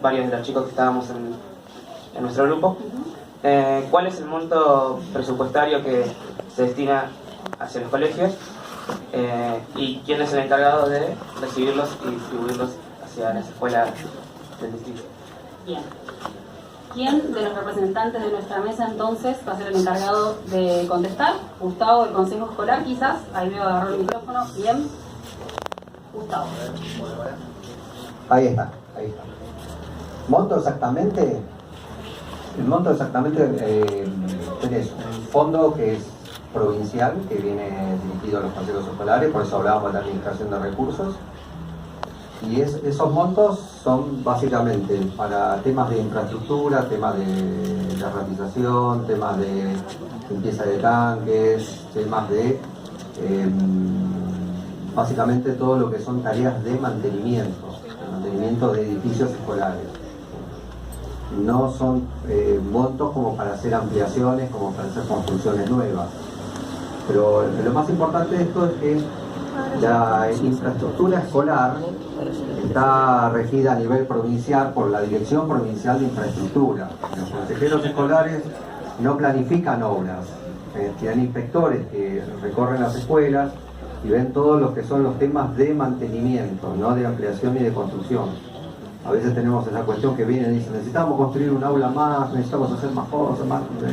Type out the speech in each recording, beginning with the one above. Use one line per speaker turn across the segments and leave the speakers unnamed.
varios de los chicos que estábamos en nuestro grupo. ¿Cuál es el monto presupuestario que se destina hacia los colegios? ¿Y quién es el encargado de recibirlos y distribuirlos hacia las escuelas del distrito?
Bien. ¿Quién de los representantes de nuestra mesa entonces va a ser el encargado de contestar? Gustavo, del Consejo Escolar, quizás. Ahí veo agarrar el micrófono. Bien. Gustavo.
Ahí está. ¿Monto exactamente? El monto exactamente tenés un fondo que es provincial, que viene dirigido a los consejos escolares, por eso hablábamos de la administración de recursos. Y esos montos son básicamente para temas de infraestructura, temas de ratización, temas de limpieza de tanques, temas de básicamente todo lo que son tareas de mantenimiento de edificios escolares. No son montos como para hacer ampliaciones, como para hacer construcciones nuevas. Pero lo más importante de esto es que la infraestructura escolar está regida a nivel provincial por la Dirección Provincial de Infraestructura. Los consejeros escolares no planifican obras, tienen inspectores que recorren las escuelas y ven todos los que son los temas de mantenimiento, no de ampliación ni de construcción. A veces tenemos esa cuestión que viene y dice, necesitamos construir un aula más, necesitamos hacer más cosas,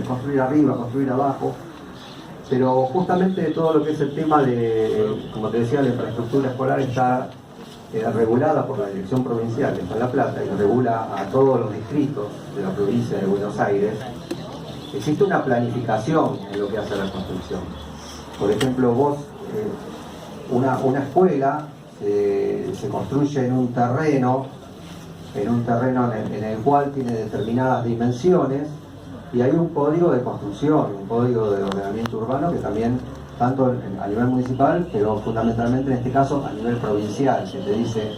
construir arriba, construir abajo. Pero justamente todo lo que es el tema de, como te decía, la infraestructura escolar está regulada por la Dirección Provincial, que está en La Plata, y regula a todos los distritos de la provincia de Buenos Aires. Existe una planificación en lo que hace a la construcción. Por ejemplo, vos, una escuela se construye en un terreno en el cual tiene determinadas dimensiones, y hay un código de construcción, un código de ordenamiento urbano que también, tanto a nivel municipal, pero fundamentalmente en este caso a nivel provincial, que te dice,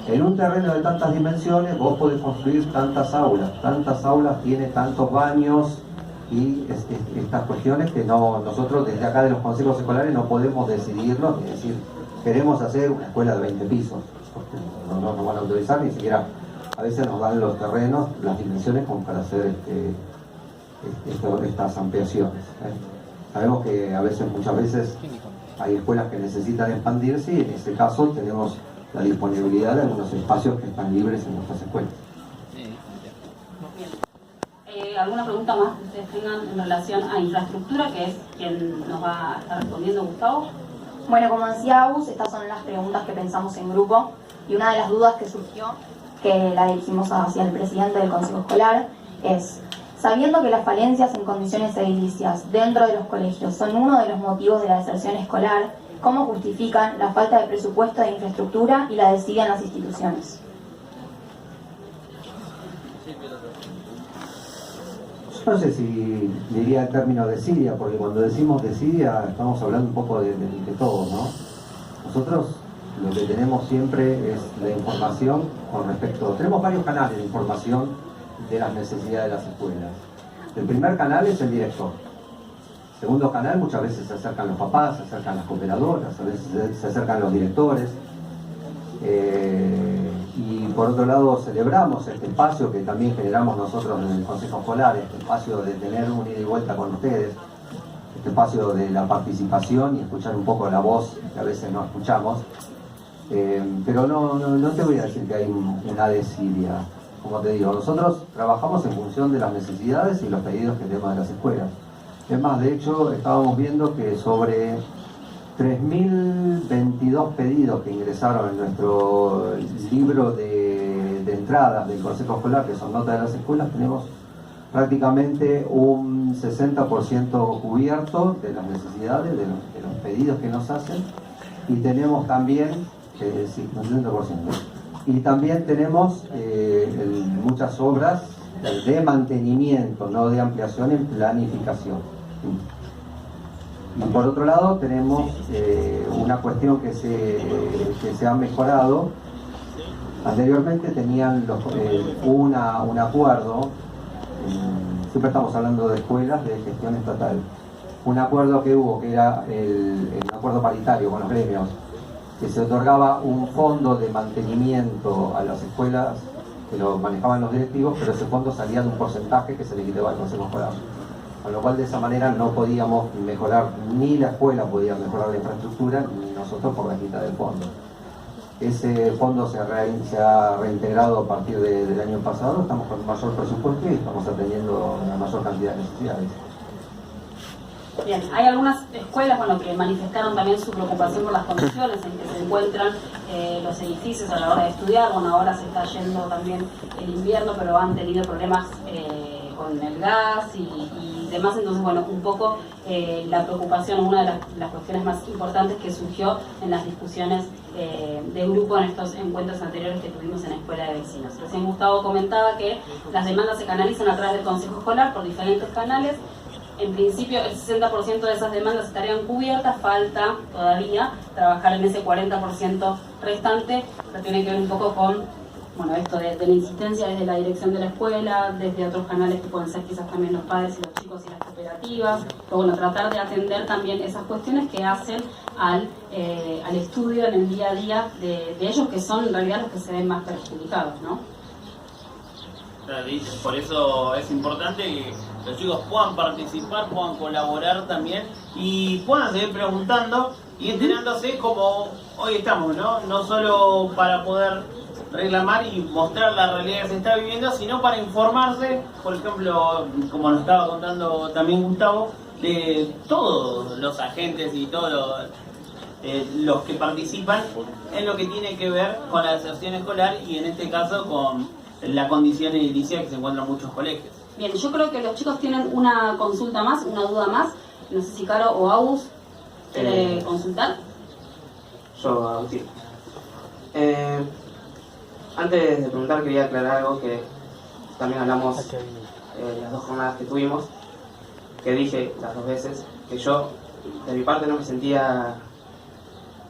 en un terreno de tantas dimensiones vos podés construir tantas aulas tiene tantos baños, y estas cuestiones que nosotros desde acá de los consejos escolares no podemos decidirlo, es decir, queremos hacer una escuela de 20 pisos, porque no nos van a autorizar, ni siquiera a veces nos dan los terrenos, las dimensiones como para hacer estas ampliaciones. Sabemos que muchas veces hay escuelas que necesitan expandirse, y en este caso tenemos la disponibilidad de algunos espacios que están libres en nuestras escuelas.
¿Alguna pregunta más que ustedes tengan en relación a infraestructura, que es quien nos va a estar respondiendo, Gustavo?
Bueno, como decía Agus, estas son las preguntas que pensamos en grupo, y una de las dudas que surgió, que la dirigimos hacia el presidente del Consejo Escolar, es: sabiendo que las falencias en condiciones edilicias dentro de los colegios son uno de los motivos de la deserción escolar, ¿cómo justifican la falta de presupuesto de infraestructura y la desidia en las instituciones?
Yo no sé si diría el término desidia, porque cuando decimos desidia estamos hablando un poco de todo, ¿no? Nosotros lo que tenemos siempre es la información con respecto... Tenemos varios canales de información de las necesidades de las escuelas. El primer canal es el director. El segundo canal, muchas veces se acercan los papás, se acercan las cooperadoras, a veces se acercan los directores. Y por otro lado celebramos este espacio que también generamos nosotros en el Consejo Escolar, este espacio de tener un ida y vuelta con ustedes, este espacio de la participación y escuchar un poco la voz que a veces no escuchamos. Pero no te voy a decir que hay una desidia. Como te digo, nosotros trabajamos en función de las necesidades y los pedidos que tenemos de las escuelas. Es más, de hecho, estábamos viendo que sobre 3.022 pedidos que ingresaron en nuestro libro de entradas del Consejo Escolar, que son notas de las escuelas, tenemos prácticamente un 60% cubierto de las necesidades, de los pedidos que nos hacen, y tenemos también, sí, un 60%. Y también tenemos muchas obras de mantenimiento, no de ampliación, en planificación. Y por otro lado tenemos una cuestión que se ha mejorado. Anteriormente tenían un acuerdo, siempre estamos hablando de escuelas de gestión estatal, un acuerdo que hubo, que era el acuerdo paritario con los gremios, que se otorgaba un fondo de mantenimiento a las escuelas que lo manejaban los directivos, pero ese fondo salía de un porcentaje que se le quitaba al consejo escolar. Con lo cual de esa manera no podíamos mejorar, ni la escuela podía mejorar la infraestructura, ni nosotros por la quita del fondo. Ese fondo se ha reintegrado a partir del año pasado, estamos con mayor presupuesto y estamos atendiendo una mayor cantidad de necesidades.
Bien, hay algunas escuelas que manifestaron también su preocupación por las condiciones en que se encuentran los edificios a la hora de estudiar. Bueno, ahora se está yendo también el invierno, pero han tenido problemas con el gas y demás. Entonces, bueno, un poco la preocupación, una de las cuestiones más importantes que surgió en las discusiones de grupo en estos encuentros anteriores que tuvimos en la Escuela de Vecinos. Recién Gustavo comentaba que las demandas se canalizan a través del Consejo Escolar por diferentes canales. En principio, el 60% de esas demandas estarían cubiertas, falta todavía trabajar en ese 40% restante, pero tiene que ver un poco con esto de la insistencia desde la dirección de la escuela, desde otros canales que pueden ser quizás también los padres y los chicos y las cooperativas, pero tratar de atender también esas cuestiones que hacen al estudio en el día a día de ellos, que son en realidad los que se ven más perjudicados, ¿no?
Por eso es importante que los chicos puedan participar, puedan colaborar también y puedan seguir preguntando y enterándose como hoy estamos, ¿no? No solo para poder reclamar y mostrar la realidad que se está viviendo, sino para informarse, por ejemplo, como nos estaba contando también Gustavo, de todos los agentes y todos los que participan en lo que tiene que ver con la deserción escolar y en este caso con la condición edilicia que se encuentran en muchos colegios.
Bien, yo creo que los chicos tienen una consulta más, una duda más. No sé si Caro o Agus quiere consultar.
Yo, Agustín. Antes de preguntar quería aclarar algo que también hablamos las dos jornadas que tuvimos, que dije las dos veces, que yo de mi parte no me sentía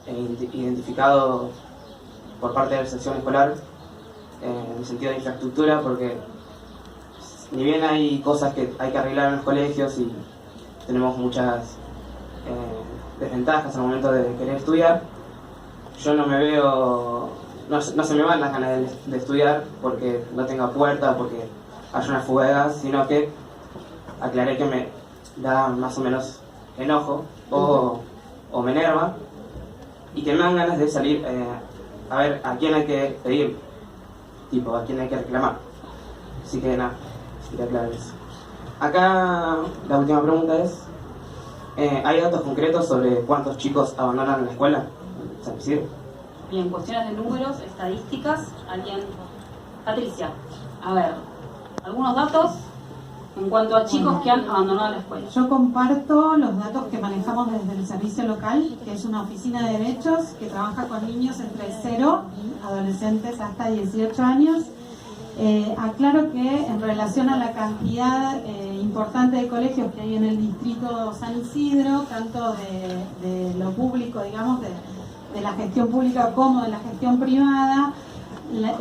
identificado por parte de la sección escolar en el sentido de infraestructura, porque ni bien hay cosas que hay que arreglar en los colegios y tenemos muchas desventajas al momento de querer estudiar, yo no me veo, no se me van las ganas de estudiar porque no tenga puerta, porque haya una fuga de gas, sino que aclaré que me da más o menos enojo o me enerva y que me dan ganas de salir a ver a quién hay que pedir, tipo a quién hay que reclamar. Así que nada, quería aclarar eso. Acá la última pregunta es, ¿hay datos concretos sobre cuántos chicos abandonan la escuela en San Isidro?
Bien, cuestiones de números, estadísticas. ¿Alguien? Patricia, a ver, algunos datos en cuanto a chicos que han abandonado la escuela.
Yo comparto los datos que manejamos desde el servicio local, que es una oficina de derechos que trabaja con niños entre 0 y adolescentes hasta 18 años. Aclaro que en relación a la cantidad importante de colegios que hay en el distrito San Isidro, tanto de lo público, digamos, de la gestión pública como de la gestión privada,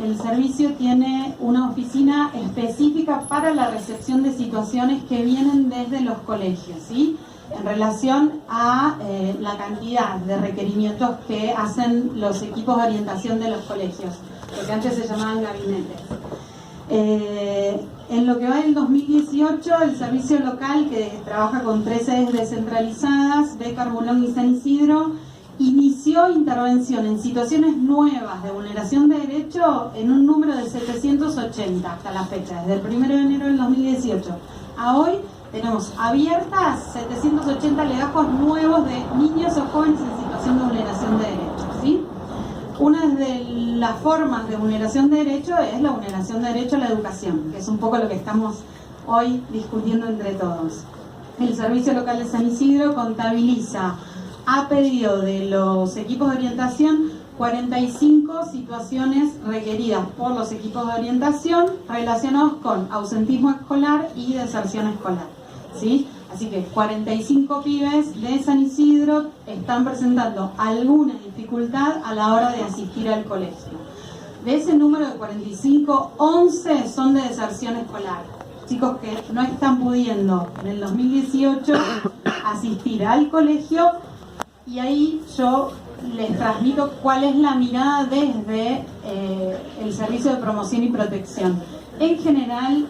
el servicio tiene una oficina específica para la recepción de situaciones que vienen desde los colegios, ¿sí? En relación a la cantidad de requerimientos que hacen los equipos de orientación de los colegios, lo que antes se llamaban gabinetes. En lo que va del 2018, el servicio local, que trabaja con 3 sedes descentralizadas, Bécar, Bulón y San Isidro, inició intervención en situaciones nuevas de vulneración de derecho en un número de 780 hasta la fecha, desde el 1 de enero del 2018 a hoy. Tenemos abiertas 780 legajos nuevos de niños o jóvenes en situación de vulneración de derechos, ¿sí? Una de las formas de vulneración de derecho es la vulneración de derecho a la educación, que es un poco lo que estamos hoy discutiendo entre todos. El Servicio Local de San Isidro contabiliza, a pedido de los equipos de orientación, 45 situaciones requeridas por los equipos de orientación relacionados con ausentismo escolar y deserción escolar, ¿sí? Así que 45 pibes de San Isidro están presentando alguna dificultad a la hora de asistir al colegio. De ese número de 45, 11 son de deserción escolar. Chicos que no están pudiendo en el 2018 asistir al colegio, y ahí yo les transmito cuál es la mirada desde el Servicio de Promoción y Protección. En general,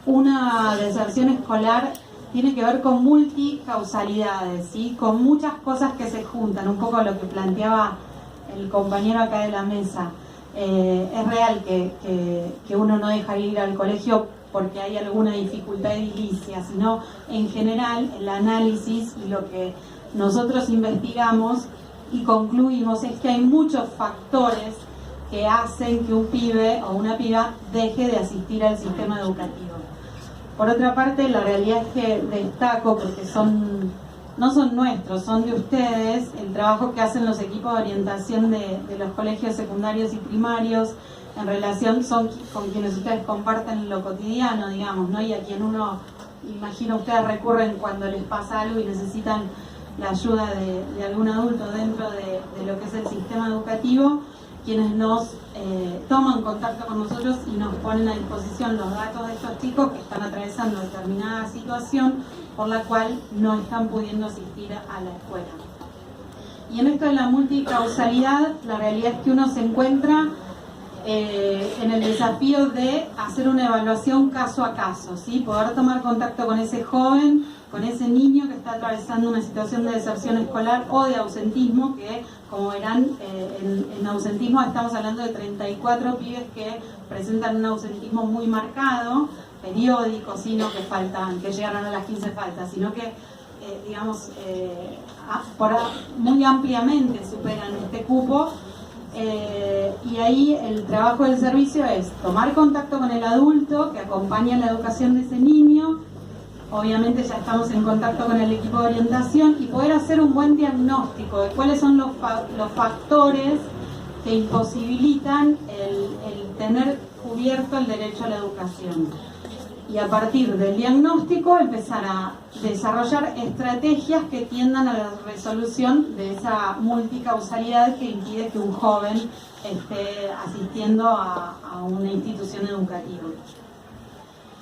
una deserción escolar tiene que ver con multicausalidades, ¿sí? Con muchas cosas que se juntan, un poco lo que planteaba el compañero acá de la mesa. Es real que uno no deja ir al colegio porque hay alguna dificultad edilicia, sino en general el análisis y lo que nosotros investigamos y concluimos es que hay muchos factores que hacen que un pibe o una piba deje de asistir al sistema educativo. Por otra parte, la realidad es que destaco, porque no son nuestros, son de ustedes, el trabajo que hacen los equipos de orientación de los colegios secundarios y primarios en relación, son con quienes ustedes comparten lo cotidiano, digamos, ¿no? Y a quien uno, imagino ustedes recurren cuando les pasa algo y necesitan la ayuda de algún adulto dentro de lo que es el sistema educativo, quienes nos toman contacto con nosotros y nos ponen a disposición los datos de estos chicos que están atravesando determinada situación por la cual no están pudiendo asistir a la escuela. Y en esto de la multicausalidad, la realidad es que uno se encuentra en el desafío de hacer una evaluación caso a caso, ¿sí? Poder tomar contacto con ese joven, con ese niño que está atravesando una situación de deserción escolar o de ausentismo, que como verán, en ausentismo estamos hablando de 34 pibes que presentan un ausentismo muy marcado, periódico, sino que faltan, que llegaron a las 15 faltas, sino que muy ampliamente superan este cupo. Y ahí el trabajo del servicio es tomar contacto con el adulto que acompaña la educación de ese niño. Obviamente ya estamos en contacto con el equipo de orientación y poder hacer un buen diagnóstico de cuáles son los factores que imposibilitan el tener cubierto el derecho a la educación. Y a partir del diagnóstico empezar a desarrollar estrategias que tiendan a la resolución de esa multicausalidad que impide que un joven esté asistiendo a una institución educativa.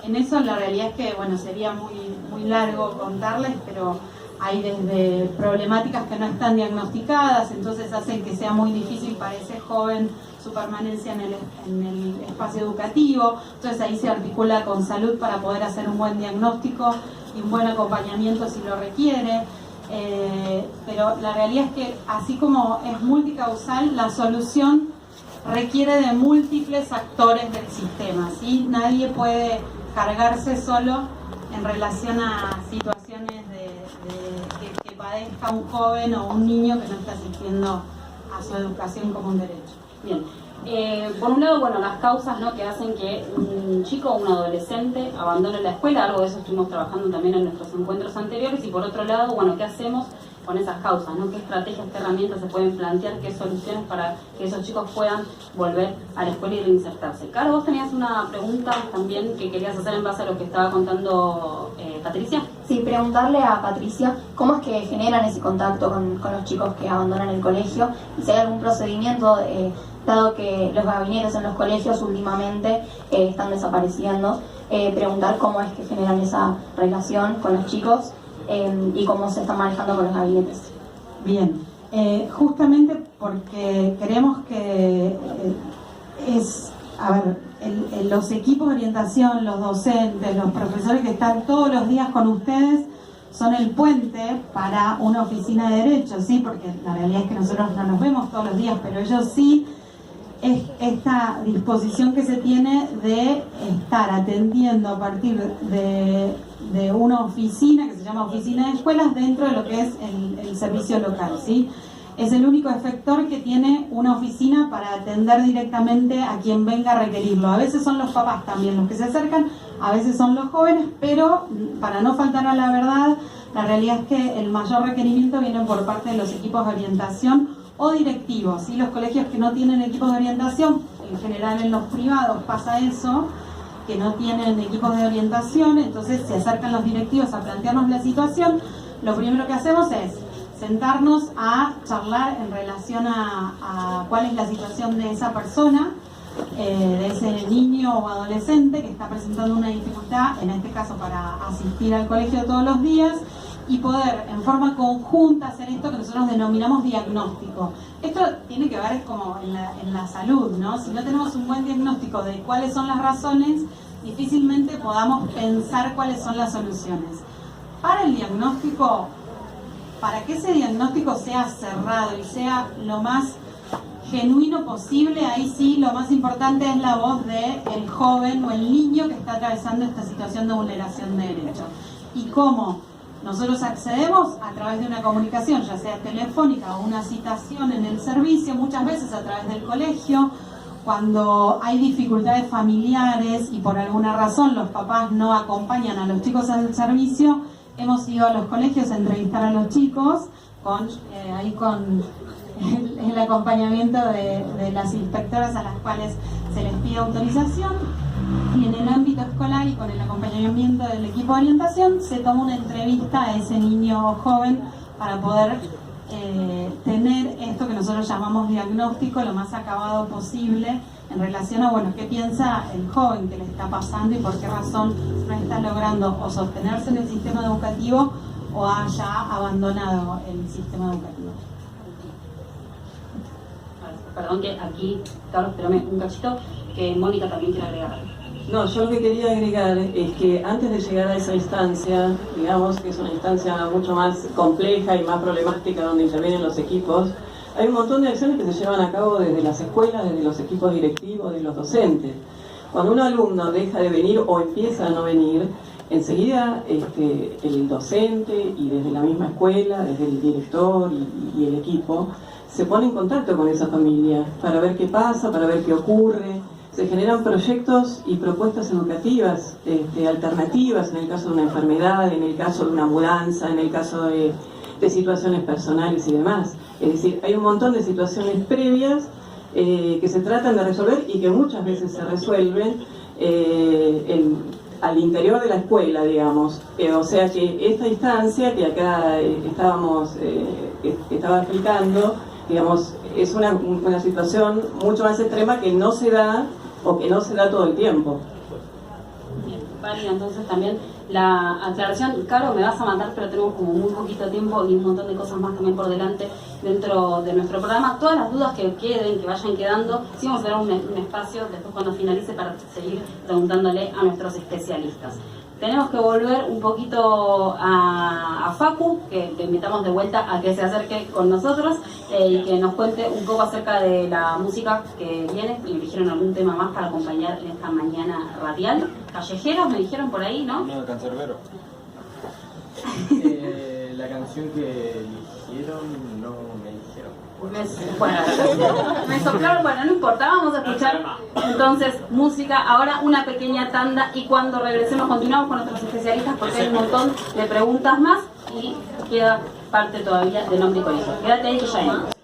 En eso la realidad es que, bueno, sería muy largo contarles, pero hay desde problemáticas que no están diagnosticadas, entonces hacen que sea muy difícil para ese joven su permanencia en el espacio educativo. Entonces ahí se articula con salud para poder hacer un buen diagnóstico y un buen acompañamiento si lo requiere. Pero la realidad es que así como es multicausal, la solución requiere de múltiples actores del sistema, ¿sí? Nadie puede cargarse solo en relación a situaciones que padezca un joven o un niño que no está asistiendo a su educación como un derecho.
Bien, por un lado, bueno, las causas, ¿no?, que hacen que un chico o un adolescente abandone la escuela, algo de eso estuvimos trabajando también en nuestros encuentros anteriores, y por otro lado, bueno, ¿qué hacemos con esas causas, ¿no? ¿Qué estrategias, qué herramientas se pueden plantear, qué soluciones para que esos chicos puedan volver a la escuela y reinsertarse? Caro, vos tenías una pregunta también que querías hacer en base a lo que estaba contando Patricia.
Sí, preguntarle a Patricia cómo es que generan ese contacto con los chicos que abandonan el colegio y si hay algún procedimiento, dado que los gabinetes en los colegios últimamente están desapareciendo, preguntar cómo es que generan esa relación con los chicos y cómo se están manejando con los gabinetes.
Bien, justamente porque creemos que los equipos de orientación, los docentes, los profesores que están todos los días con ustedes son el puente para una oficina de derechos, ¿sí? Porque la realidad es que nosotros no nos vemos todos los días, pero ellos sí. Es esta disposición que se tiene de estar atendiendo a partir de una oficina que se llama oficina de escuelas dentro de lo que es el servicio local, ¿sí? Es el único efector que tiene una oficina para atender directamente a quien venga a requerirlo. A veces son los papás también los que se acercan, a veces son los jóvenes, pero para no faltar a la verdad, la realidad es que el mayor requerimiento viene por parte de los equipos de orientación o directivos, ¿sí? Los colegios que no tienen equipos de orientación, en general en los privados pasa eso, que no tienen equipos de orientación, entonces se acercan los directivos a plantearnos la situación. Lo primero que hacemos es sentarnos a charlar en relación a cuál es la situación de esa persona, de ese niño o adolescente que está presentando una dificultad, en este caso para asistir al colegio todos los días, y poder en forma conjunta hacer esto que nosotros denominamos diagnóstico. Esto tiene que ver como en la salud, ¿no? Si no tenemos un buen diagnóstico de cuáles son las razones, difícilmente podamos pensar cuáles son las soluciones. Para el diagnóstico, para que ese diagnóstico sea cerrado y sea lo más genuino posible, ahí sí lo más importante es la voz del joven o el niño que está atravesando esta situación de vulneración de derechos. ¿Y cómo nosotros accedemos? A través de una comunicación, ya sea telefónica o una citación en el servicio, muchas veces a través del colegio, cuando hay dificultades familiares y por alguna razón los papás no acompañan a los chicos al servicio, hemos ido a los colegios a entrevistar a los chicos con el acompañamiento de las inspectoras a las cuales se les pide autorización, y en el ámbito escolar y con el acompañamiento del equipo de orientación se toma una entrevista a ese niño o joven para poder tener esto que nosotros llamamos diagnóstico lo más acabado posible en relación a, bueno, qué piensa el joven que le está pasando y por qué razón no está logrando o sostenerse en el sistema educativo o haya abandonado el sistema educativo.
Perdón que aquí, Carlos, espérame un cachito, que Mónica también quiere agregar.
No, yo lo que quería agregar es que antes de llegar a esa instancia, digamos que es una instancia mucho más compleja y más problemática donde intervienen los equipos, hay un montón de acciones que se llevan a cabo desde las escuelas, desde los equipos directivos, de los docentes. Cuando un alumno deja de venir o empieza a no venir, enseguida el docente y desde la misma escuela, desde el director y el equipo, se pone en contacto con esa familia para ver qué pasa, para ver qué ocurre. Se generan proyectos y propuestas educativas alternativas en el caso de una enfermedad, en el caso de una mudanza, en el caso de situaciones personales y demás. Es decir, hay un montón de situaciones previas que se tratan de resolver y que muchas veces se resuelven al interior de la escuela, digamos. O sea que esta instancia que acá estaba explicando, digamos, es una situación mucho más extrema que no se da o que no se da todo el tiempo.
Bien, válida entonces también la aclaración. Caro, me vas a matar, pero tenemos como muy poquito tiempo y un montón de cosas más también por delante dentro de nuestro programa. Todas las dudas que queden, que vayan quedando, sí vamos a dar un espacio después cuando finalice para seguir preguntándole a nuestros especialistas. Tenemos que volver un poquito a Facu, que te invitamos de vuelta a que se acerque con nosotros y que nos cuente un poco acerca de la música que viene. Y me dijeron algún tema más para acompañar en esta mañana radial. Callejeros, me dijeron por ahí, ¿no?
No, Cancerbero. La canción que eligieron no me dijeron.
Me soplaron, bueno, no importa, vamos a escuchar entonces música. Ahora una pequeña tanda y cuando regresemos continuamos con nuestros especialistas porque hay un montón de preguntas más y queda parte todavía de nombre y colegio. Quédate ahí que ya venimos.